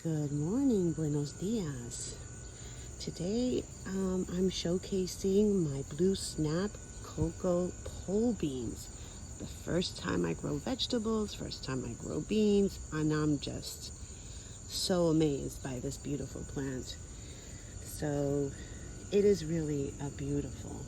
Good morning, buenos dias. Today I'm showcasing my blue snap cocoa pole beans. The first time I grow vegetables, first time I grow beans, and I'm just so amazed by this beautiful plant. So it is really a beautiful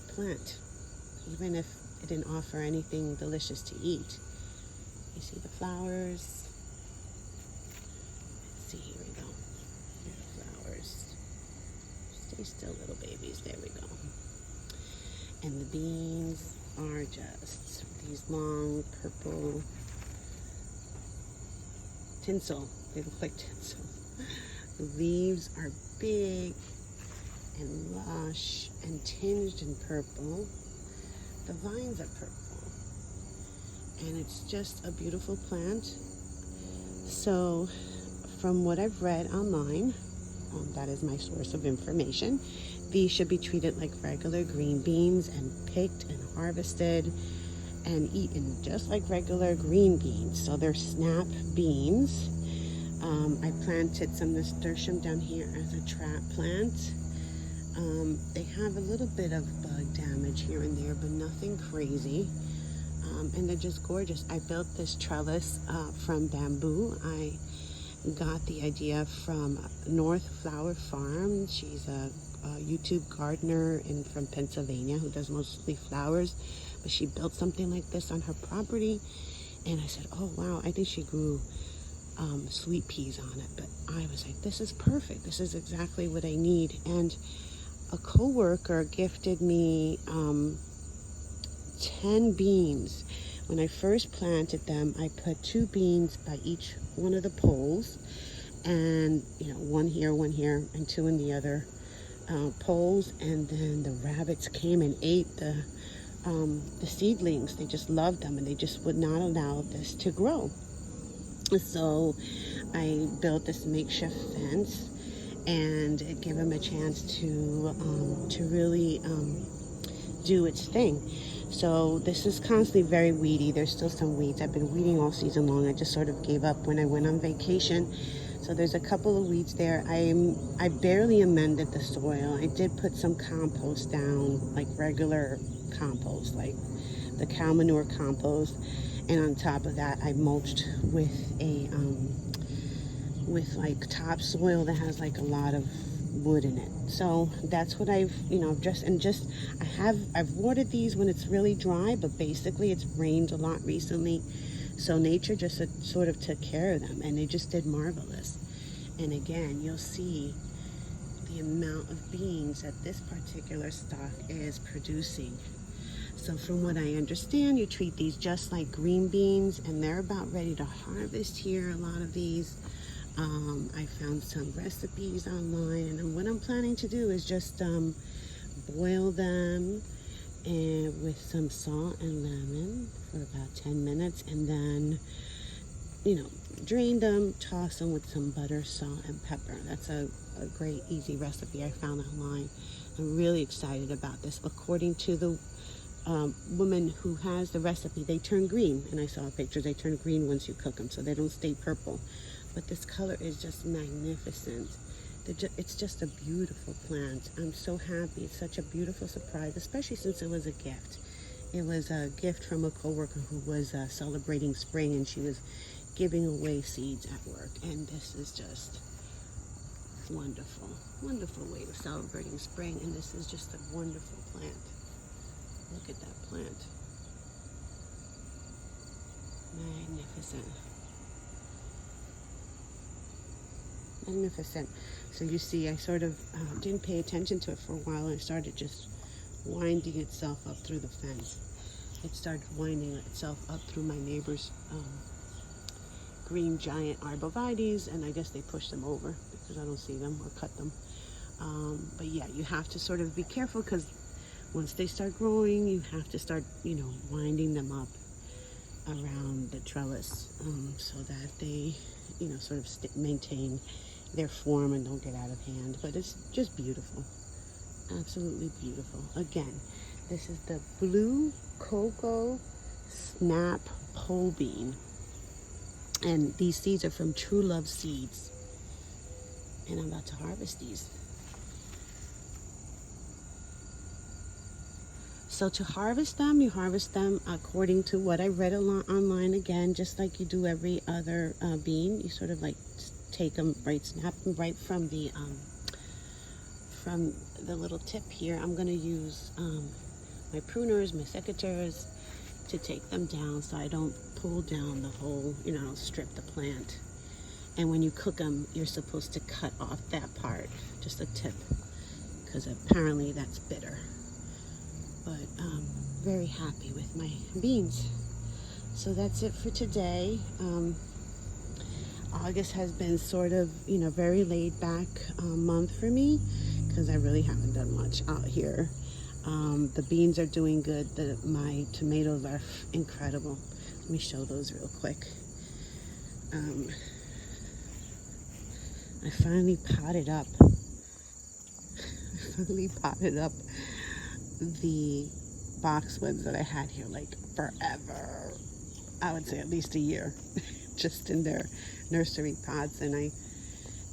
plant, even if it didn't offer anything delicious to eat. You see the flowers? See, here we go. Here are the flowers. Stay still, little babies. There we go. And the beans are just these long purple tinsel. They look like tinsel. The leaves are big and lush and tinged in purple. The vines are purple. And it's just a beautiful plant. So, from what I've read online, that is my source of information, these should be treated like regular green beans and picked and harvested and eaten just like regular green beans. So they're snap beans. I planted some nasturtium down here as a trap plant. They have a little bit of bug damage here and there, but nothing crazy. And they're just gorgeous. I built this trellis from bamboo. I got the idea from North Flower Farm. She's a YouTube gardener from Pennsylvania who does mostly flowers, but she built something like this on her property, and I said, oh wow, I think she grew sweet peas on it. But I was like, this is perfect, this is exactly what I need. And a co-worker gifted me 10 beans. When I first planted them, I put 2 beans by each one of the poles, and one here, and 2 in the other poles. And then the rabbits came and ate the seedlings. They just loved them, and they just would not allow this to grow. So I built this makeshift fence and give them a chance to really do its thing. So this is constantly very weedy. There's still some weeds. I've been weeding all season long. I just sort of gave up when I went on vacation. So there's a couple of weeds there. I barely amended the soil. I did put some compost down, like regular compost, like the cow manure compost. And on top of that, I mulched with a with topsoil that has like a lot of wood in it. So that's what I've I've watered these when it's really dry, but basically it's rained a lot recently, so nature just sort of took care of them, and they just did marvelous. And again, you'll see the amount of beans that this particular stock is producing. So from what I understand, you treat these just like green beans, and they're about ready to harvest here, a lot of these. I found some recipes online, and what I'm planning to do is just boil them with some salt and lemon for about 10 minutes, and then drain them, toss them with some butter, salt, and pepper. That's a great easy recipe I found online. I'm really excited about this. According to the woman who has the recipe, they turn green, and I saw pictures. They turn green once you cook them, so they don't stay purple. But this color is just magnificent. It's just a beautiful plant. I'm so happy. It's such a beautiful surprise, especially since it was a gift. It was a gift from a coworker who was celebrating spring, and she was giving away seeds at work. And this is just wonderful, wonderful way of celebrating spring. And this is just a wonderful plant. Look at that plant. Magnificent. Magnificent. So you see, I sort of didn't pay attention to it for a while, and it started just winding itself up through the fence. It started winding itself up through my neighbor's green giant arborvitaes, and I guess they pushed them over because I don't see them or cut them. But yeah, you have to sort of be careful, because once they start growing, you have to start, winding them up around the trellis so that they, sort of maintain their form and don't get out of hand. But it's just beautiful, absolutely beautiful. Again, this is the blue cocoa snap pole bean. And these seeds are from True Love Seeds. And I'm about to harvest these. So to harvest them, you harvest them according to what I read online again, just like you do every other bean. You sort of like take them right, snap them right from the little tip here. I'm going to use my pruners, my secateurs, to take them down so I don't pull down the whole, strip the plant. And when you cook them, you're supposed to cut off that part, just a tip, because apparently that's bitter. But very happy with my beans. So that's it for today. August has been sort of, very laid back month for me, because I really haven't done much out here. The beans are doing good. My tomatoes are incredible. Let me show those real quick. I finally potted up. The boxwoods that I had here like forever. I would say at least a year, just in their nursery pots. And I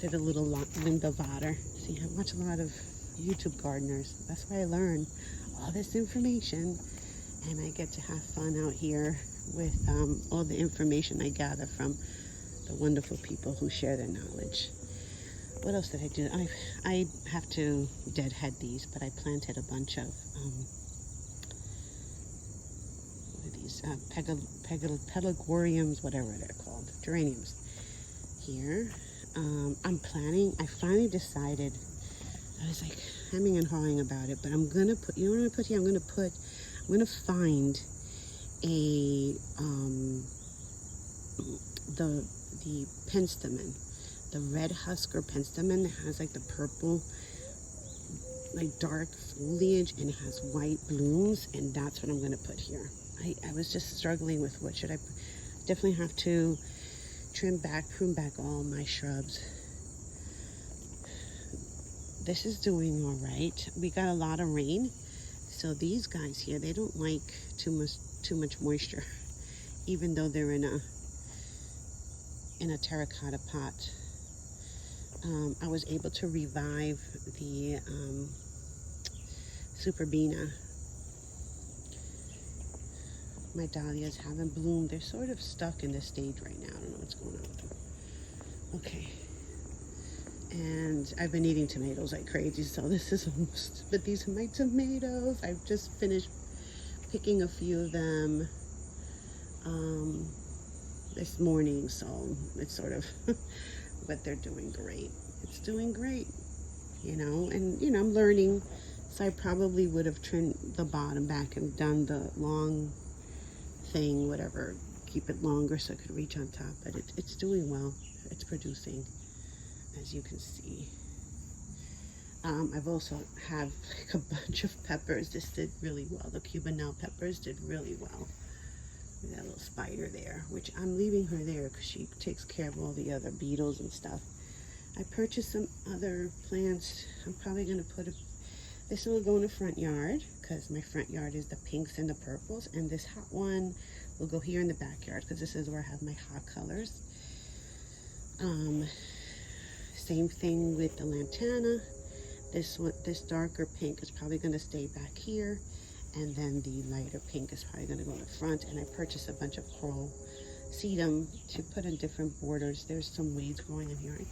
did a little Linda Vader. See, I watch a lot of YouTube gardeners. That's where I learn all this information, and I get to have fun out here with all the information I gather from the wonderful people who share their knowledge. What else did I do? I have to deadhead these, but I planted a bunch of what are these pelargoniums, whatever they're called, geraniums. Here, I finally decided. I was like hemming and hawing about it, but I'm gonna put. You know what I'm gonna put here? I'm gonna find a the penstemon. The red husker penstemon that has like the purple, like dark foliage, and it has white blooms, and that's what I'm going to put here. I was just struggling with what should I put. Definitely have to prune back all my shrubs. This is doing all right. We got a lot of rain, so these guys here, they don't like too much moisture, even though they're in a terracotta pot. I was able to revive the Superbena. My dahlias haven't bloomed. They're sort of stuck in this stage right now. I don't know what's going on with them. Okay. And I've been eating tomatoes like crazy, so this is almost, but these are my tomatoes. I've just finished picking a few of them this morning, so it's sort of, but they're doing great. It's doing great, and I'm learning, so I probably would have trimmed the bottom back and done the long thing, whatever, keep it longer so I could reach on top, but it's doing well. It's producing, as you can see. I've also have like a bunch of peppers. This did really well. The Cubanelle peppers did really well. We got a little spider there, which I'm leaving her there because she takes care of all the other beetles and stuff. I purchased some other plants. I'm probably going to put this one will go in the front yard because my front yard is the pinks and the purples, and this hot one will go here in the backyard because this is where I have my hot colors. Same thing with the lantana. This darker pink is probably going to stay back here, and then the lighter pink is probably going to go in the front. And I purchased a bunch of coral sedum to put in different borders. There's some weeds growing in here. I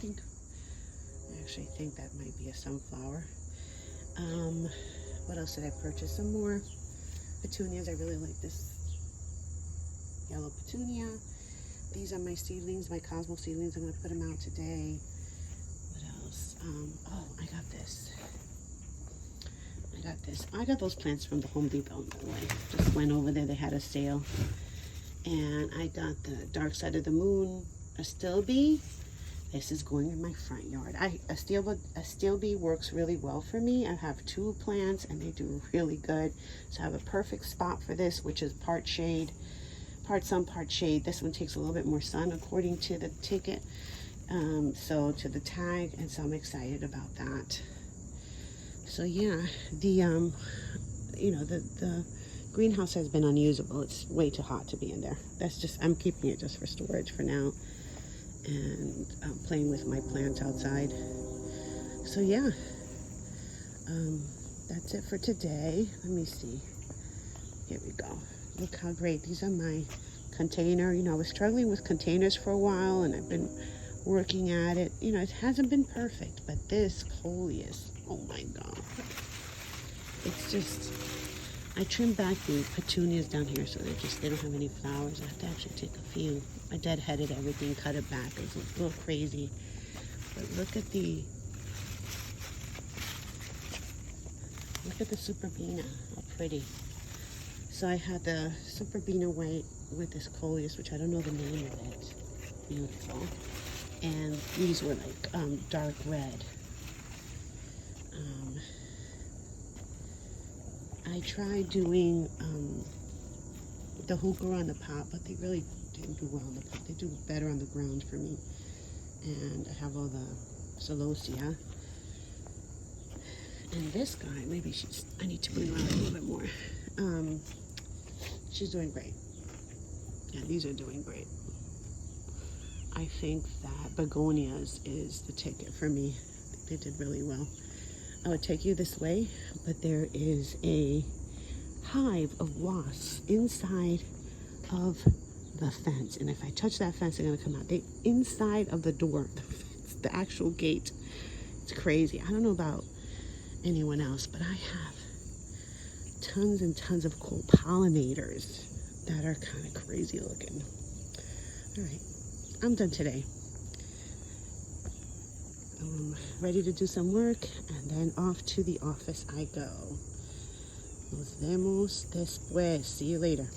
actually think that might be a sunflower. What else did I purchase? Some more petunias. I really like this yellow petunia. These are my seedlings, my Cosmo seedlings. I'm going to put them out today. What else? I got this. I got those plants from the Home Depot, by the way. Just went over there. They had a sale. And I got the Dark Side of the Moon Astilbe. This is going in my front yard. Astilbe works really well for me. I have 2 plants and they do really good. So I have a perfect spot for this, which is part shade, part sun, part shade. This one takes a little bit more sun according to the ticket. So to the tag, and so I'm excited about that. So yeah, the greenhouse has been unusable. It's way too hot to be in there. That's just, I'm keeping it just for storage for now, and playing with my plants outside. So yeah, that's it for today. Let me see. Here we go. Look how great. These are my container. You know, I was struggling with containers for a while, and I've been working at it. You know, it hasn't been perfect, but this coleus, oh my God. It's just, I trimmed back the petunias down here so they don't have any flowers. I have to actually take a few. I deadheaded everything, cut it back. It was a little crazy. But look at the Superbina, how pretty. So I had the Superbina white with this coleus, which I don't know the name of it. Beautiful. And these were like dark red. I tried doing the hooker on the pot, but they really didn't do well on the pot. They do better on the ground for me. And I have all the celosia. And this guy, maybe I need to bring her out a little bit more. She's doing great. Yeah, these are doing great. I think that begonias is the ticket for me. They did really well. I would take you this way, but there is a hive of wasps inside of the fence. And if I touch that fence, they're gonna come out. They inside of the door, the fence, the actual gate. It's crazy. I don't know about anyone else, but I have tons and tons of cool pollinators that are kind of crazy looking. All right, I'm done today. I'm ready to do some work, and then off to the office I go. Nos vemos después. See you later.